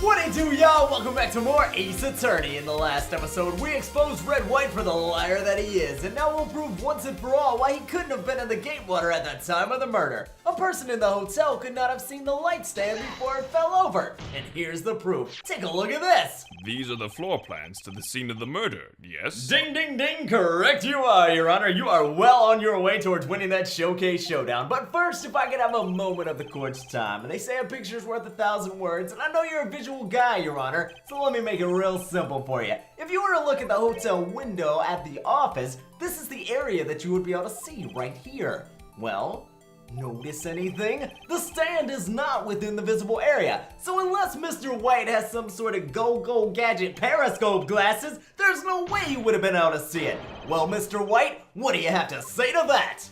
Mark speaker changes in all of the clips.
Speaker 1: What it do, y'all? Welcome back to more Ace Attorney. In the last episode, we exposed Red White for the liar that he is, and now we'll prove once and for all why he couldn't have been in the Gatewater at the time of the murder. A person in the hotel could not have seen the light stand before it fell over. And here's the proof. Take a look at this.
Speaker 2: These are the floor plans to the scene of the murder, yes?
Speaker 1: Ding, ding, ding. Correct you are, Your Honor. You are well on your way towards winning that showcase showdown. But first, if I could have a moment of the court's time. And they say a picture's worth 1,000 words, and I know you're a visual guy, Your Honor, so let me make it real simple for you. If you were to look at the hotel window at the office, this is the area that you would be able to see right here. Well, notice anything? The stand is not within the visible area, so unless Mr. White has some sort of go-go gadget periscope glasses, there's no way you would have been able to see it. Well, Mr. White, what do you have to say to that?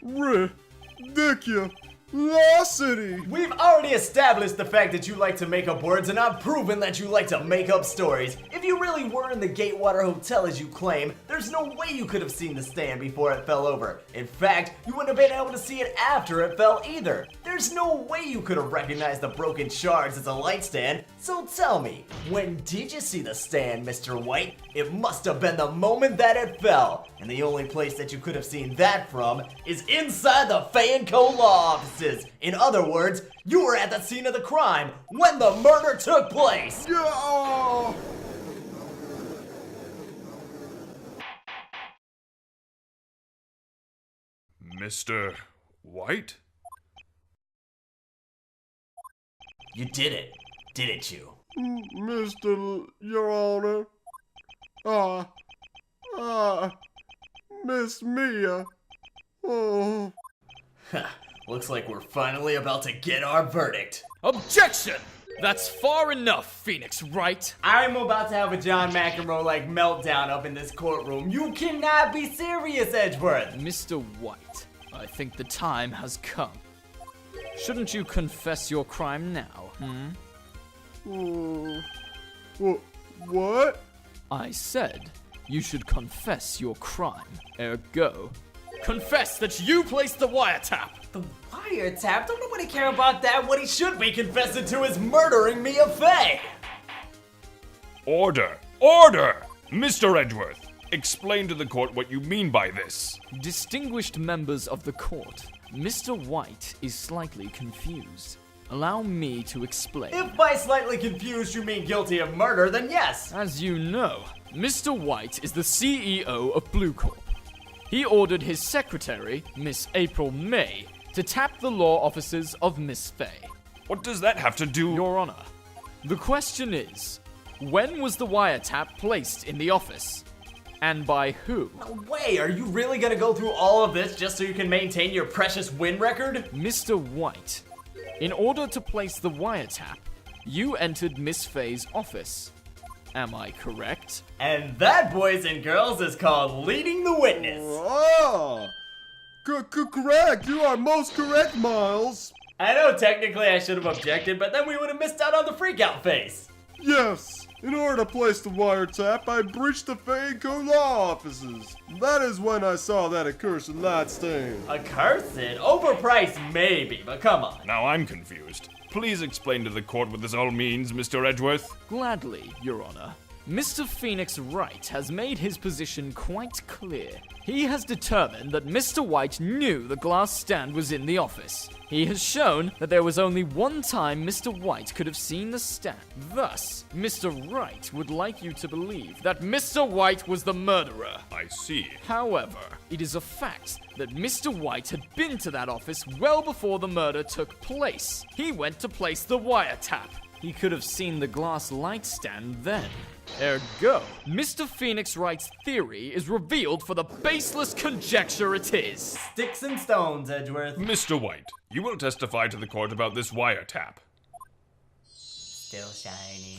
Speaker 3: Ridiculosity!
Speaker 1: We've already established the fact that you like to make up words, and I've proven that you like to make up stories. If you really were in the Gatewater Hotel as you claim, there's no way you could have seen the stand before it fell over. In fact, you wouldn't have been able to see it after it fell either. There's no way you could have recognized the broken shards as a light stand. So tell me, when did you see the stand, Mr. White? It must have been the moment that it fell. And the only place that you could have seen that from is inside the Fanco law offices. In other words, you were at the scene of the crime when the murder took place.
Speaker 3: Yeah.
Speaker 2: Mr. White?
Speaker 1: You did it, didn't you?
Speaker 3: Mr. Your Honor. Miss Mia. Oh.
Speaker 1: Looks like we're finally about to get our verdict.
Speaker 4: Objection! That's far enough, Phoenix Wright.
Speaker 1: I'm about to have a John McEnroe-like meltdown up in this courtroom. You cannot be serious, Edgeworth!
Speaker 4: Mr. White, I think the time has come. Shouldn't you confess your crime now,
Speaker 3: What?
Speaker 4: I said you should confess your crime. Ergo, confess that you placed the wiretap.
Speaker 1: The wiretap? Don't nobody care about that. What he should be confessing to is murdering Mia Fey.
Speaker 2: Order! Order! Mr. Edgeworth, explain to the court what you mean by this.
Speaker 4: Distinguished members of the court, Mr. White is slightly confused. Allow me to explain.
Speaker 1: If by slightly confused you mean guilty of murder, then yes.
Speaker 4: As you know, Mr. White is the CEO of Blue Corp. He ordered his secretary, Miss April May, to tap the law offices of Miss Fey.
Speaker 2: What does that have to do?
Speaker 4: Your Honor, the question is, when was the wiretap placed in the office? And by who?
Speaker 1: No way, are you really gonna go through all of this just so you can maintain your precious win record?
Speaker 4: Mr. White, in order to place the wiretap, you entered Miss Fey's office. Am I correct?
Speaker 1: And that, boys and girls, is called leading the witness.
Speaker 3: Correct. You are most correct, Miles.
Speaker 1: I know technically I should have objected, but then we would have missed out on the freakout phase.
Speaker 3: Yes. In order to place the wiretap, I breached the Fanco law offices. That is when I saw that accursed light stand.
Speaker 1: Accursed? Overpriced maybe, but come on.
Speaker 2: Now I'm confused. Please explain to the court what this all means, Mr. Edgeworth.
Speaker 4: Gladly, Your Honor. Mr. Phoenix Wright has made his position quite clear. He has determined that Mr. White knew the glass stand was in the office. He has shown that there was only one time Mr. White could have seen the stand. Thus, Mr. Wright would like you to believe that Mr. White was the murderer.
Speaker 2: I see.
Speaker 4: However, it is a fact that Mr. White had been to that office well before the murder took place. He went to place the wiretap. He could have seen the glass light stand then. Ergo, Mr. Phoenix Wright's theory is revealed for the baseless conjecture it is.
Speaker 1: Sticks and stones, Edgeworth.
Speaker 2: Mr. White, you will testify to the court about this wiretap.
Speaker 1: Still shiny.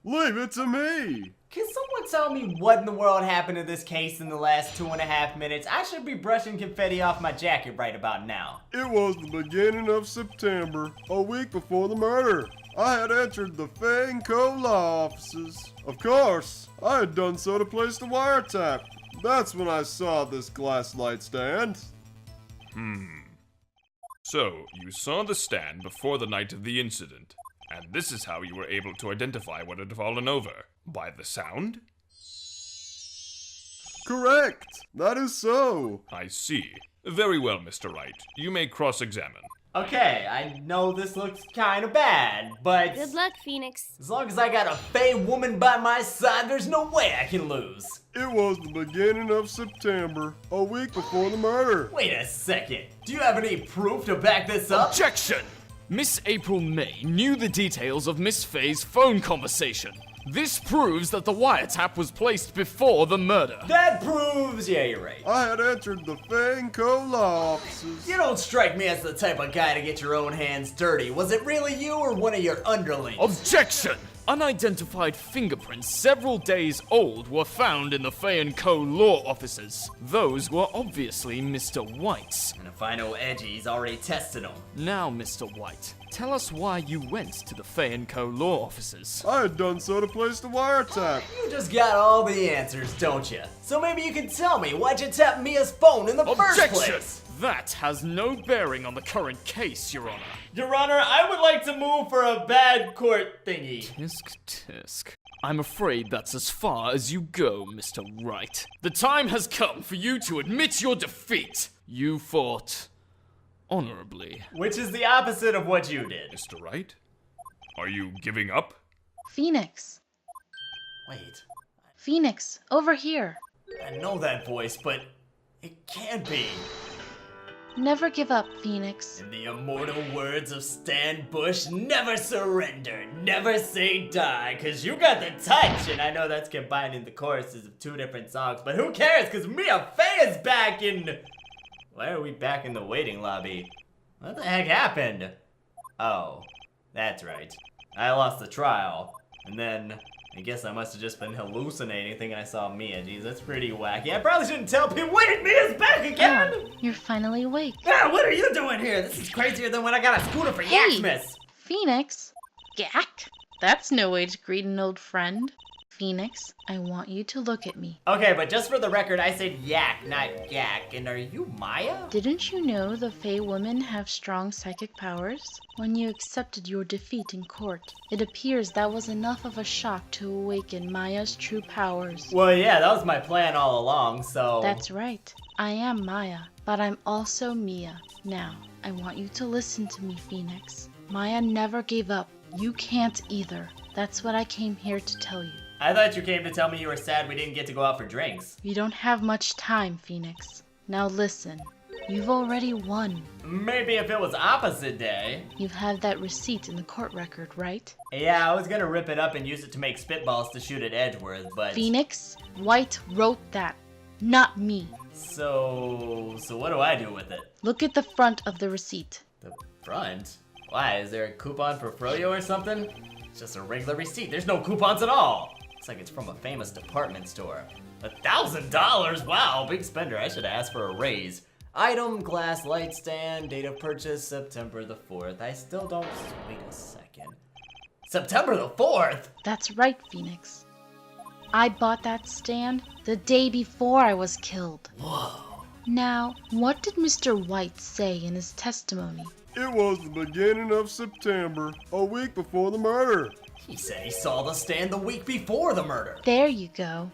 Speaker 3: Leave it to me.
Speaker 1: Can someone tell me what in the world happened in this case in the last 2.5 minutes? I should be brushing confetti off my jacket right about now.
Speaker 3: It was the beginning of September, a week before the murder. I had entered the Fanco law offices. Of course, I had done so to place the wiretap. That's when I saw this glass light stand.
Speaker 2: So, you saw the stand before the night of the incident, and this is how you were able to identify what had fallen over. By the sound?
Speaker 3: Correct! That is so!
Speaker 2: I see. Very well, Mr. Wright. You may cross-examine.
Speaker 1: Okay, I know this looks kinda bad, but
Speaker 5: Good luck, Phoenix.
Speaker 1: as long as I got a Fey woman by my side, there's no way I can lose.
Speaker 3: It was the beginning of September, a week before the murder.
Speaker 1: Wait a second. Do you have any proof to back this up?
Speaker 4: Objection! Miss April May knew the details of Miss Faye's phone conversation. This proves that the wiretap was placed before the murder.
Speaker 1: That proves, yeah, you're right.
Speaker 3: I had entered the Fanco law offices.
Speaker 1: You don't strike me as the type of guy to get your own hands dirty. Was it really you or one of your underlings?
Speaker 4: Objection! Unidentified fingerprints several days old were found in the Fay & Co. law offices. Those were obviously Mr. White's.
Speaker 1: And if I know Edgy's already tested them.
Speaker 4: Now, Mr. White, tell us why you went to the Fay & Co. law offices.
Speaker 3: I had done so to place the wiretap.
Speaker 1: You just got all the answers, don't you? So maybe you can tell me why'd you tap Mia's phone in the first
Speaker 4: Objection!
Speaker 1: place?
Speaker 4: That has no bearing on the current case, Your Honor.
Speaker 1: Your Honor, I would like to move for a bad court thingy.
Speaker 4: Tisk tisk. I'm afraid that's as far as you go, Mr. Wright. The time has come for you to admit your defeat. You fought honorably.
Speaker 1: Which is the opposite of what you did.
Speaker 2: Mr. Wright? Are you giving up?
Speaker 6: Phoenix.
Speaker 1: Wait,
Speaker 6: Phoenix, over here.
Speaker 1: I know that voice, but it can't be.
Speaker 6: Never give up, Phoenix.
Speaker 1: In the immortal words of Stan Bush, never surrender, never say die, cause you got the touch, and I know that's combined in the choruses of two different songs, but who cares, cause Mia Fey is back in... Why are we back in the waiting lobby? What the heck happened? Oh, that's right. I lost the trial, and then... I guess I must have just been hallucinating thinking I saw Mia. Jeez, that's pretty wacky. I probably shouldn't tell people. Wait, Mia's back again!
Speaker 6: Oh, you're finally awake.
Speaker 1: Ah, what are you doing here? This is crazier than when I got a scooter for
Speaker 6: Hey!
Speaker 1: Yaxmas.
Speaker 6: Phoenix? Gak? That's no way to greet an old friend. Phoenix, I want you to look at me.
Speaker 1: Okay, but just for the record, I said yak, not yak. And are you Maya?
Speaker 6: Didn't you know the Fey women have strong psychic powers? When you accepted your defeat in court, it appears that was enough of a shock to awaken Maya's true powers.
Speaker 1: Well, yeah, that was my plan all along, so...
Speaker 6: That's right. I am Maya, but I'm also Mia. Now, I want you to listen to me, Phoenix. Maya never gave up. You can't either. That's what I came here to tell you.
Speaker 1: I thought you came to tell me you were sad we didn't get to go out for drinks.
Speaker 6: We don't have much time, Phoenix. Now listen. You've already won.
Speaker 1: Maybe if it was opposite day.
Speaker 6: You have that receipt in the court record, right?
Speaker 1: Yeah, I was gonna rip it up and use it to make spitballs to shoot at Edgeworth, but...
Speaker 6: Phoenix, White wrote that, not me.
Speaker 1: So what do I do with it?
Speaker 6: Look at the front of the receipt.
Speaker 1: The front? Why, is there a coupon for Froyo or something? It's just a regular receipt. There's no coupons at all. Looks like it's from a famous department store. $1,000? Wow, big spender. I should have asked for a raise. Item, glass light stand, date of purchase, September the 4th. I still don't... Wait a second. September the 4th?
Speaker 6: That's right, Phoenix. I bought that stand the day before I was killed.
Speaker 1: Whoa.
Speaker 6: Now, what did Mr. White say in his testimony?
Speaker 3: It was the beginning of September, a week before the murder.
Speaker 1: He said he saw the stand the week before the murder.
Speaker 6: There you go.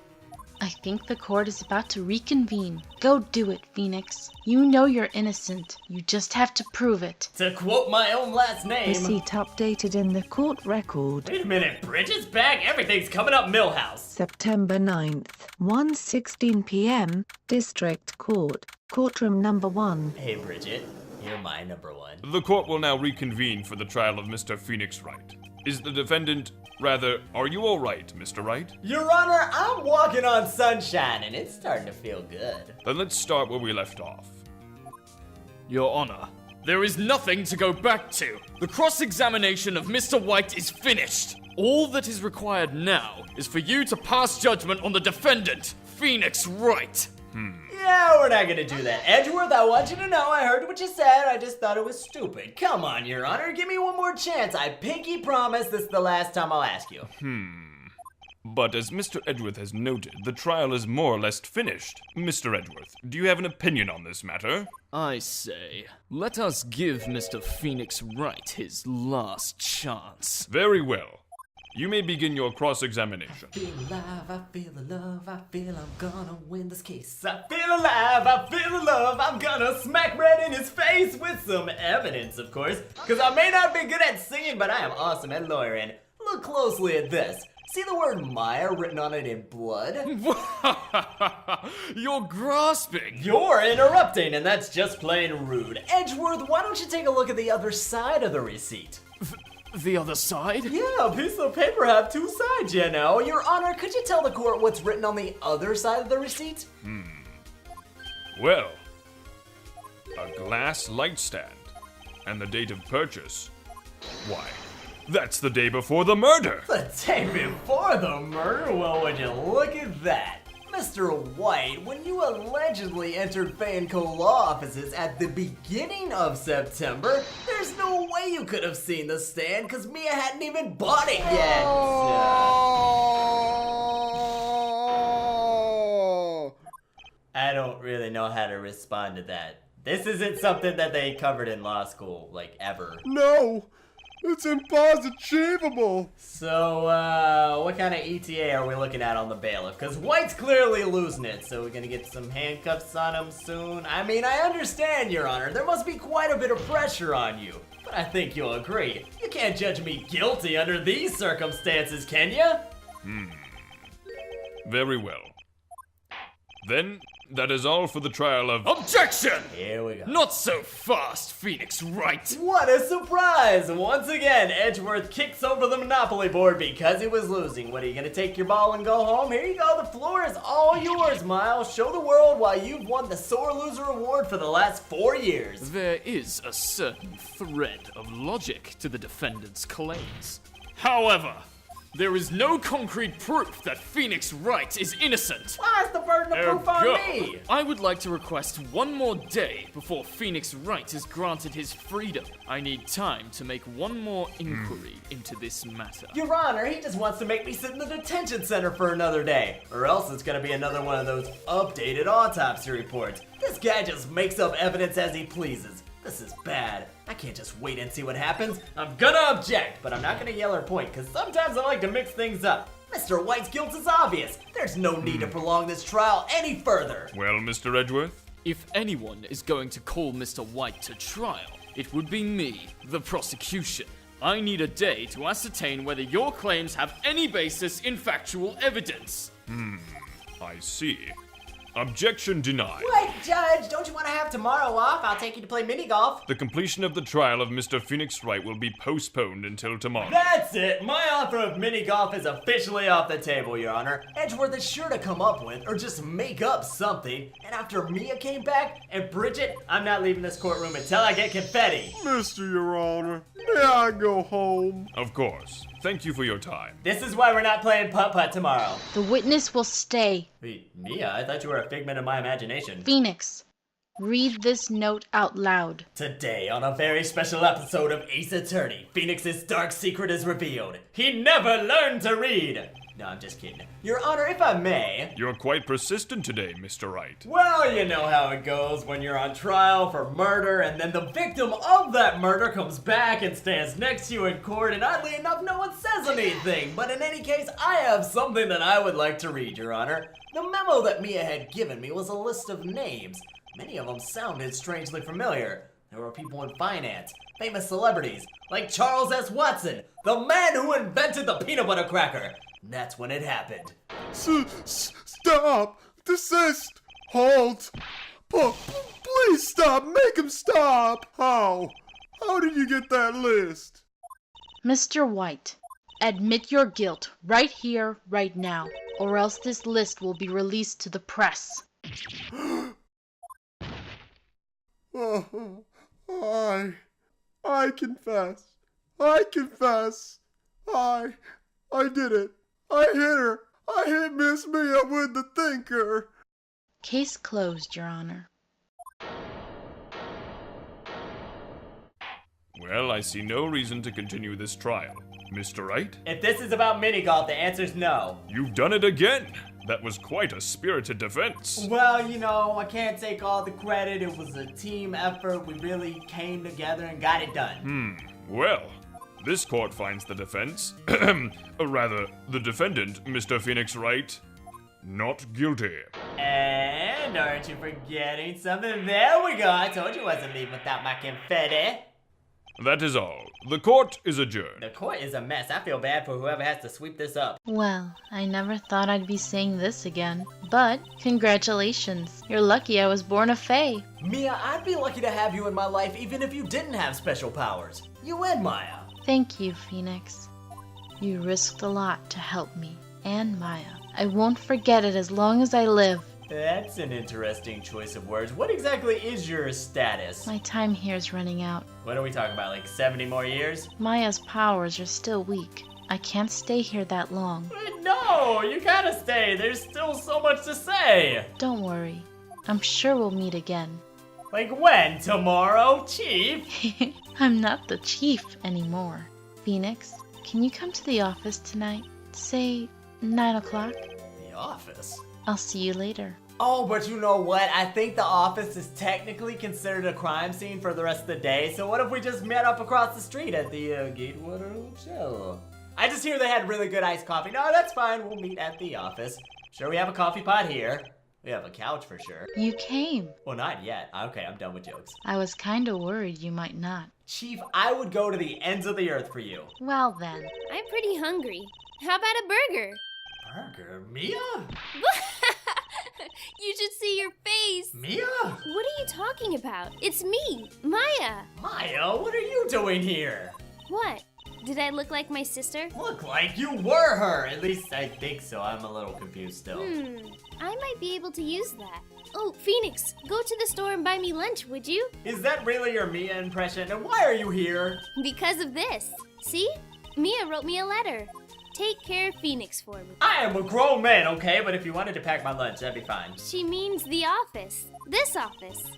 Speaker 6: I think the court is about to reconvene. Go do it, Phoenix. You know you're innocent. You just have to prove it.
Speaker 1: To quote my own last name...
Speaker 7: Receipt updated in the court record.
Speaker 1: Wait a minute, Bridget's back? Everything's coming up Millhouse.
Speaker 7: September 9th, 1:16 p.m., District Court, Courtroom Number 1.
Speaker 1: Hey, Bridget. You're my number one.
Speaker 2: The court will now reconvene for the trial of Mr. Phoenix Wright. Is the defendant... Rather, are you all right, Mr. Wright?
Speaker 1: Your Honor, I'm walking on sunshine and it's starting to feel good.
Speaker 2: Then let's start where we left off.
Speaker 4: Your Honor, there is nothing to go back to. The cross-examination of Mr. White is finished. All that is required now is for you to pass judgment on the defendant, Phoenix Wright.
Speaker 1: Yeah, we're not gonna do that. Edgeworth, I want you to know I heard what you said. I just thought it was stupid. Come on, Your Honor, give me one more chance. I pinky promise this is the last time I'll ask you.
Speaker 2: But as Mr. Edgeworth has noted, the trial is more or less finished. Mr. Edgeworth, do you have an opinion on this matter?
Speaker 4: I say, let us give Mr. Phoenix Wright his last chance.
Speaker 2: Very well. You may begin your cross-examination.
Speaker 1: I feel alive, I feel the love, I feel I'm gonna win this case. I feel alive, I feel the love, I'm gonna smack Red in his face with some evidence, of course. Cause I may not be good at singing, but I am awesome at lawyering. Look closely at this. See the word Maya written on it in blood?
Speaker 4: You're grasping!
Speaker 1: You're interrupting, and that's just plain rude. Edgeworth, why don't you take a look at the other side of the receipt?
Speaker 4: The other side?
Speaker 1: Yeah, a piece of paper have two sides, you know. Your Honor, could you tell the court what's written on the other side of the receipt?
Speaker 2: Well, a glass light stand. And the date of purchase. Why, that's the day before the murder!
Speaker 1: The day before the murder? Well, would you look at that? Mr. White, when you allegedly entered Fanco law offices at the beginning of September, there's no way you could have seen the stand because Mia hadn't even bought it yet. I don't really know how to respond to that. This isn't something that they covered in law school, like, ever.
Speaker 3: No! It's impossible!
Speaker 1: So, what kind of ETA are we looking at on the bailiff? Because White's clearly losing it, so we're gonna get some handcuffs on him soon. I mean, I understand, Your Honor, there must be quite a bit of pressure on you. But I think you'll agree, you can't judge me guilty under these circumstances, can you?
Speaker 2: Very well. Then, that is all for the trial of—
Speaker 4: Objection!
Speaker 1: Here we go.
Speaker 4: Not so fast, Phoenix Wright!
Speaker 1: What a surprise! Once again, Edgeworth kicks over the Monopoly board because he was losing. What, are you gonna take your ball and go home? Here you go, the floor is all yours, Miles. Show the world why you've won the Sore Loser Award for the last 4 years.
Speaker 4: There is a certain thread of logic to the defendant's claims. However, there is no concrete proof that Phoenix Wright is innocent.
Speaker 1: Why is the burden of proof on
Speaker 4: Ergo,
Speaker 1: me?
Speaker 4: I would like to request one more day before Phoenix Wright is granted his freedom. I need time to make one more inquiry into this matter.
Speaker 1: Your Honor, he just wants to make me sit in the detention center for another day. Or else it's gonna be another one of those updated autopsy reports. This guy just makes up evidence as he pleases. This is bad. I can't just wait and see what happens. I'm gonna object, but I'm not gonna yell or point, because sometimes I like to mix things up. Mr. White's guilt is obvious. There's no need to prolong this trial any further.
Speaker 2: Well, Mr. Edgeworth?
Speaker 4: If anyone is going to call Mr. White to trial, it would be me, the prosecution. I need a day to ascertain whether your claims have any basis in factual evidence.
Speaker 2: I see. Objection denied.
Speaker 1: Wait, Judge, don't you want to have tomorrow off? I'll take you to play mini golf.
Speaker 2: The completion of the trial of Mr. Phoenix Wright will be postponed until tomorrow.
Speaker 1: That's it. My offer of mini golf is officially off the table, Your Honor. Edgeworth is sure to come up with, or just make up something. And after Mia came back, and Bridget, I'm not leaving this courtroom until I get confetti.
Speaker 3: Mr. Your Honor, may I go home?
Speaker 2: Of course. Thank you for your time.
Speaker 1: This is why we're not playing putt-putt tomorrow.
Speaker 6: The witness will stay.
Speaker 1: Wait, Mia, I thought you were a figment of my imagination.
Speaker 6: Phoenix, read this note out loud.
Speaker 1: Today, on a very special episode of Ace Attorney, Phoenix's dark secret is revealed. He never learned to read. No, I'm just kidding. Your Honor, if I may.
Speaker 2: You're quite persistent today, Mr. Wright.
Speaker 1: Well, you know how it goes when you're on trial for murder and then the victim of that murder comes back and stands next to you in court, and oddly enough, no one says anything. But in any case, I have something that I would like to read, Your Honor. The memo that Mia had given me was a list of names. Many of them sounded strangely familiar. There were people in finance, famous celebrities, like Charles S. Watson, the man who invented the peanut butter cracker. That's when it happened.
Speaker 3: Stop! Desist! Halt! Please stop! Make him stop! How? How did you get that list?
Speaker 6: Mr. White, admit your guilt right here, right now, or else this list will be released to the press.
Speaker 3: I confess. I confess. I did it. I hit her. I hit Miss Mia with the thinker.
Speaker 6: Case closed, Your Honor.
Speaker 2: Well, I see no reason to continue this trial. Mr. Wright?
Speaker 1: If this is about mini golf, the answer's no.
Speaker 2: You've done it again. That was quite a spirited defense.
Speaker 1: Well, you know, I can't take all the credit. It was a team effort. We really came together and got it done.
Speaker 2: Well, this court finds the defense, or rather, the defendant, Mr. Phoenix Wright, not guilty.
Speaker 1: And aren't you forgetting something? There we go. I told you I wasn't leaving without my confetti.
Speaker 2: That is all. The court is adjourned.
Speaker 1: The court is a mess. I feel bad for whoever has to sweep this up.
Speaker 6: Well, I never thought I'd be saying this again. But, congratulations. You're lucky I was born a fae.
Speaker 1: Mia, I'd be lucky to have you in my life even if you didn't have special powers. You and Maya.
Speaker 6: Thank you, Phoenix. You risked a lot to help me and Maya. I won't forget it as long as I live.
Speaker 1: That's an interesting choice of words. What exactly is your status?
Speaker 6: My time here is running out.
Speaker 1: What are we talking about, like 70 more years?
Speaker 6: Maya's powers are still weak. I can't stay here that long.
Speaker 1: No, you gotta stay. There's still so much to say.
Speaker 6: Don't worry. I'm sure we'll meet again.
Speaker 1: Like when? Tomorrow, Chief?
Speaker 6: I'm not the chief anymore. Phoenix, can you come to the office tonight? Say 9 o'clock?
Speaker 1: The office?
Speaker 6: I'll see you later.
Speaker 1: Oh, but you know what? I think the office is technically considered a crime scene for the rest of the day, so what if we just met up across the street at the Gatewater Hotel? I just hear they had really good iced coffee. No, that's fine. We'll meet at the office. Sure, we have a coffee pot here. We have a couch for sure.
Speaker 6: You came.
Speaker 1: Well, not yet. Okay, I'm done with jokes.
Speaker 6: I was kinda worried you might not.
Speaker 1: Chief, I would go to the ends of the earth for you.
Speaker 6: Well then.
Speaker 5: I'm pretty hungry. How about a burger?
Speaker 1: Burger? Mia?
Speaker 5: You should see your face.
Speaker 1: Mia?
Speaker 5: What are you talking about? It's me, Maya.
Speaker 1: Maya, what are you doing here?
Speaker 5: What? Did I look like my sister?
Speaker 1: Look like you were her. At least I think so. I'm a little confused still.
Speaker 5: I might be able to use that. Oh, Phoenix, go to the store and buy me lunch, would you?
Speaker 1: Is that really your Mia impression? And why are you here?
Speaker 5: Because of this. See? Mia wrote me a letter. Take care of Phoenix for me.
Speaker 1: I am a grown man, okay? But if you wanted to pack my lunch, that'd be fine.
Speaker 5: She means the office. This office.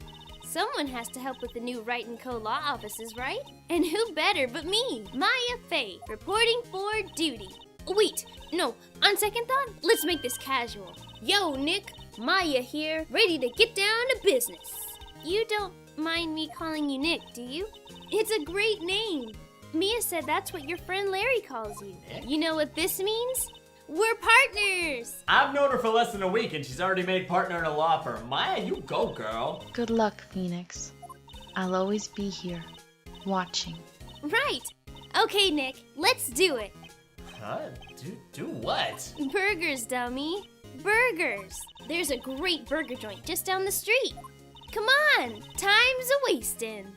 Speaker 5: Someone has to help with the new Wright & Co. law offices, right? And who better but me, Maya Faye, reporting for duty. Wait, no, on second thought, let's make this casual. Yo, Nick, Maya here, ready to get down to business. You don't mind me calling you Nick, do you? It's a great name. Mia said that's what your friend Larry calls you.
Speaker 1: Nick?
Speaker 5: You know what this means? We're partners!
Speaker 1: I've known her for less than a week and she's already made partner in a law firm. Maya, you go, girl.
Speaker 6: Good luck, Phoenix. I'll always be here, watching.
Speaker 5: Right. Okay, Nick, let's do it.
Speaker 1: Huh? Do what?
Speaker 5: Burgers, dummy. Burgers. There's a great burger joint just down the street. Come on, time's a-wastin'.